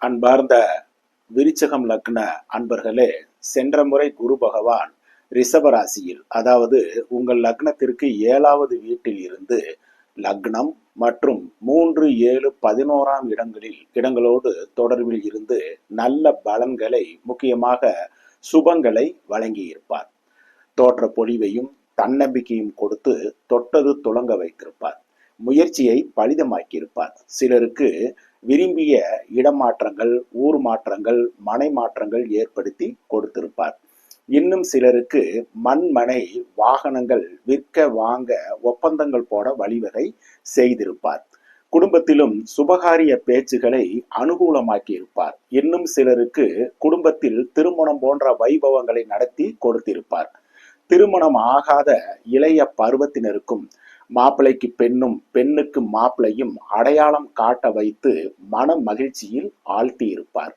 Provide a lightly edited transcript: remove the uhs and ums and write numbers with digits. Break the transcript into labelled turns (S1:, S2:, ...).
S1: அன்பார்ந்த விருச்சகம் லக்ன அன்பர்களே, சென்ற முறை குரு பகவான் ரிஷபராசியில், அதாவது உங்கள் லக்னத்திற்கு 7வது வீட்டில் இருந்து லக்னம் மற்றும் 3, 7, 11ஆம் இடங்களோடு தொடர்பில் இருந்து நல்ல பலன்களை, முக்கியமாக சுபங்களை வழங்கியிருப்பார். தோற்ற பொழிவையும் தன்னம்பிக்கையும் கொடுத்து தொட்டது துளங்க வைத்திருப்பார். முயற்சியை பலிதமாக்கியிருப்பார். சிலருக்கு விரும்பிய இடமாற்றங்கள், ஊர் மாற்றங்கள், மனை மாற்றங்கள் ஏற்படுத்தி கொடுத்திருப்பார். இன்னும் சிலருக்கு மண், வாகனங்கள் விற்க வாங்க ஒப்பந்தங்கள் போட வழிவகை செய்திருப்பார். குடும்பத்திலும் சுபகாரிய பேச்சுகளை அனுகூலமாக்கி இருப்பார். இன்னும் சிலருக்கு குடும்பத்தில் திருமணம் போன்ற வைபவங்களை நடத்தி கொடுத்திருப்பார். திருமணம் ஆகாத இளைய பருவத்தினருக்கும் மாப்பிள்ளைக்கு பெண்ணும், பெண்ணுக்கு மாப்பிள்ளையும் அடையாளம் காட்ட வைத்து மன மகிழ்ச்சியில் ஆழ்த்தி இருப்பார்.